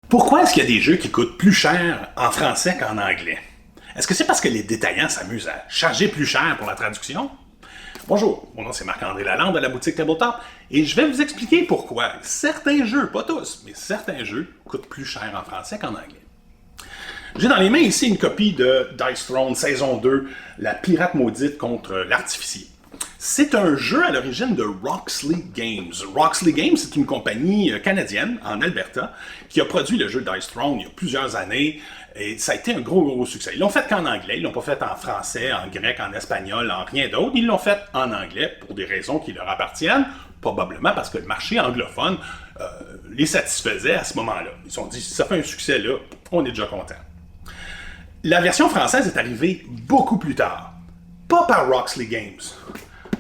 Pourquoi est-ce qu'il y a des jeux qui coûtent plus cher en français qu'en anglais? Est-ce que c'est parce que les détaillants s'amusent à charger plus cher pour la traduction? Bonjour, mon nom c'est Marc-André Lalande de la boutique Tabletop et je vais vous expliquer pourquoi certains jeux, pas tous, mais certains jeux coûtent plus cher en français qu'en anglais. J'ai dans les mains ici une copie de Dice Throne saison 2, La pirate maudite contre l'artificier. C'est un jeu à l'origine de Roxley Games. Roxley Games, c'est une compagnie canadienne en Alberta qui a produit le jeu Dice Throne il y a plusieurs années et ça a été un gros succès. Ils l'ont fait qu'en anglais, ils l'ont pas fait en français, en grec, en espagnol, en rien d'autre. Ils l'ont fait en anglais pour des raisons qui leur appartiennent, probablement parce que le marché anglophone les satisfaisait à ce moment-là. Ils se sont dit, si ça fait un succès là, on est déjà content. La version française est arrivée beaucoup plus tard. Pas par Roxley Games,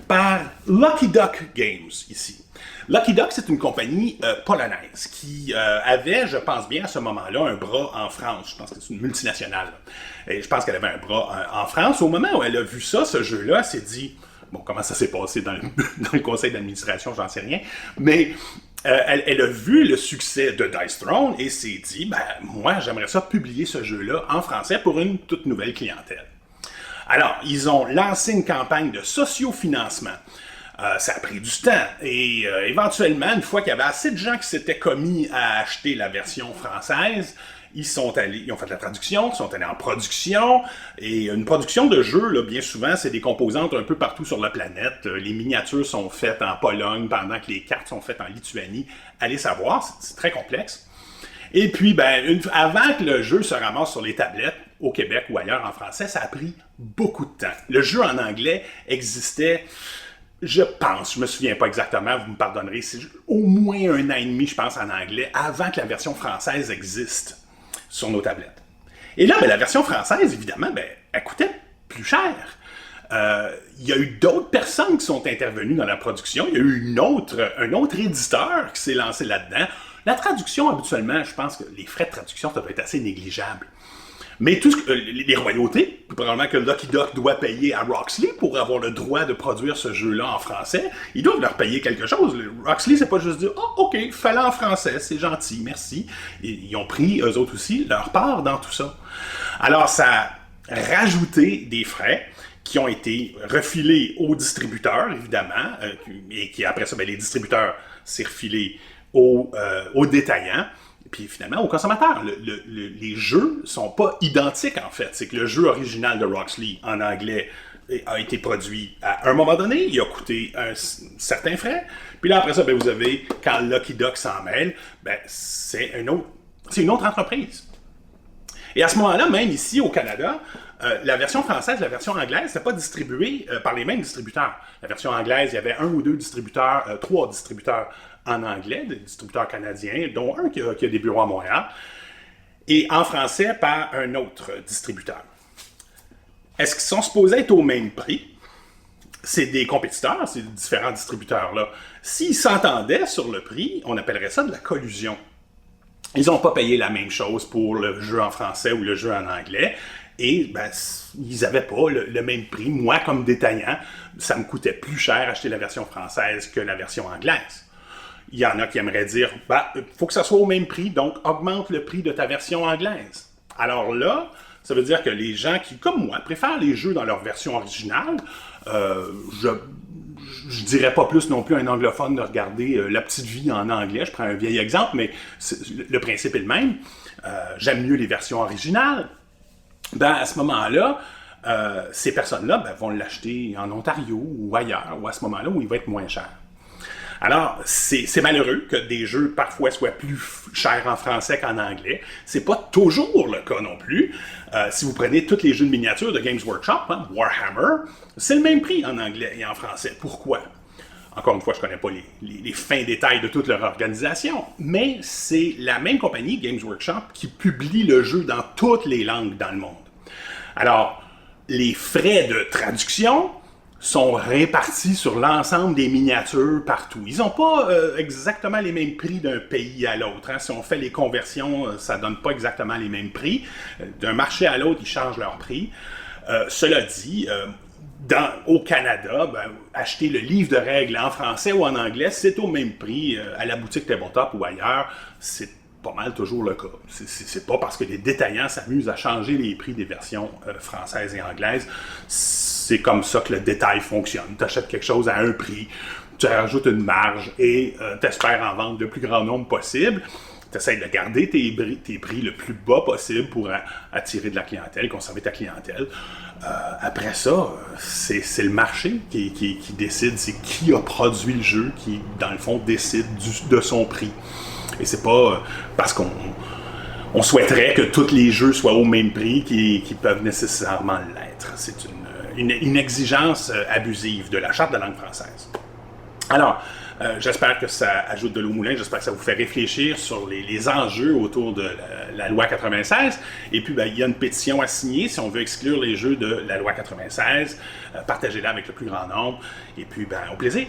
par Lucky Duck Games, ici. Lucky Duck, c'est une compagnie polonaise qui avait, je pense bien à ce moment-là, un bras en France. Je pense que c'est une multinationale. Et je pense qu'elle avait un bras en France. Au moment où elle a vu ça, ce jeu-là, elle s'est dit, bon, comment ça s'est passé dans le conseil d'administration, j'en sais rien, mais elle a vu le succès de Dice Throne et s'est dit, ben, moi, j'aimerais ça publier ce jeu-là en français pour une toute nouvelle clientèle. Alors, ils ont lancé une campagne de sociofinancement. Ça a pris du temps et éventuellement, une fois qu'il y avait assez de gens qui s'étaient commis à acheter la version française, ils ont fait la traduction, ils sont allés en production, et une production de jeu, là, bien souvent, c'est des composantes un peu partout sur la planète. Les miniatures sont faites en Pologne, pendant que les cartes sont faites en Lituanie. Allez savoir, c'est très complexe. Et puis, ben, avant que le jeu se ramasse sur les tablettes, au Québec ou ailleurs en français, ça a pris beaucoup de temps. Le jeu en anglais existait, je pense, je me souviens pas exactement, vous me pardonnerez, c'est au moins 1 an et demi, je pense, en anglais, avant que la version française existe sur nos tablettes. Et là, ben, la version française, évidemment, ben, elle coûtait plus cher. Il y a eu d'autres personnes qui sont intervenues dans la production. Il y a eu un autre éditeur qui s'est lancé là-dedans. La traduction, habituellement, je pense que les frais de traduction, ça doit être assez négligeable. Mais tout les royautés, probablement que Lucky Duck doit payer à Roxley pour avoir le droit de produire ce jeu-là en français, ils doivent leur payer quelque chose. Roxley, c'est pas juste dire « Ah, OK, fais-le en français, c'est gentil, merci. » Ils ont pris, eux autres aussi, leur part dans tout ça. Alors, ça a rajouté des frais qui ont été refilés aux distributeurs, évidemment, et qui, après ça, ben, les distributeurs, c'est refilé aux détaillants. Puis finalement, aux consommateurs, les jeux sont pas identiques en fait. C'est que le jeu original de Roxley en anglais a été produit à un moment donné, il a coûté un certain frais. Puis là, après ça, ben, vous avez, quand Lucky Duck s'en mêle, ben, c'est une autre entreprise. Et à ce moment-là, même ici au Canada, la version française, la version anglaise, n'était pas distribuée par les mêmes distributeurs. La version anglaise, il y avait 1 ou 2 distributeurs, 3 distributeurs en anglais, des distributeurs canadiens, dont un qui a des bureaux à Montréal, et en français par un autre distributeur. Est-ce qu'ils sont supposés être au même prix? C'est des compétiteurs, ces différents distributeurs-là. S'ils s'entendaient sur le prix, on appellerait ça de la collusion. Ils n'ont pas payé la même chose pour le jeu en français ou le jeu en anglais. Et ben, ils n'avaient pas le même prix. Moi, comme détaillant, ça me coûtait plus cher acheter la version française que la version anglaise. Il y en a qui aimeraient dire, faut que ça soit au même prix, donc augmente le prix de ta version anglaise. Alors là, ça veut dire que les gens qui, comme moi, préfèrent les jeux dans leur version originale, je dirais pas plus non plus à un anglophone de regarder La Petite Vie en anglais. Je prends un vieil exemple, mais le principe est le même. J'aime mieux les versions originales. Ben, à ce moment-là, ces personnes-là vont l'acheter en Ontario ou ailleurs, ou à ce moment-là où il va être moins cher. Alors, c'est malheureux que des jeux parfois soient plus chers en français qu'en anglais. C'est pas toujours le cas non plus. Si vous prenez tous les jeux de miniatures de Games Workshop, Warhammer, c'est le même prix en anglais et en français. Pourquoi? Encore une fois, je connais pas les fins détails de toute leur organisation, mais c'est la même compagnie, Games Workshop, qui publie le jeu dans toutes les langues dans le monde. Alors, les frais de traduction sont répartis sur l'ensemble des miniatures partout. Ils n'ont pas exactement les mêmes prix d'un pays à l'autre. Si on fait les conversions, ça ne donne pas exactement les mêmes prix. D'un marché à l'autre, ils changent leur prix. Cela dit, au Canada, acheter le livre de règles en français ou en anglais, c'est au même prix à la boutique Tabletop ou ailleurs. C'est pas mal toujours le cas. C'est pas parce que les détaillants s'amusent à changer les prix des versions françaises et anglaises. C'est comme ça que le détail fonctionne. Tu achètes quelque chose à un prix, tu rajoutes une marge et tu espères en vendre le plus grand nombre possible. Tu essaies de garder tes prix le plus bas possible pour attirer de la clientèle, conserver ta clientèle. Après ça, c'est le marché qui décide, c'est qui a produit le jeu qui, dans le fond, décide de son prix. Et c'est pas parce qu'on souhaiterait que tous les jeux soient au même prix qu'ils peuvent nécessairement l'être. C'est une exigence abusive de la Charte de la langue française. Alors, j'espère que ça ajoute de l'eau au moulin, j'espère que ça vous fait réfléchir sur les enjeux autour de la loi 96. Et puis, il y a une pétition à signer si on veut exclure les jeux de la loi 96. Partagez-la avec le plus grand nombre. Et puis, au plaisir!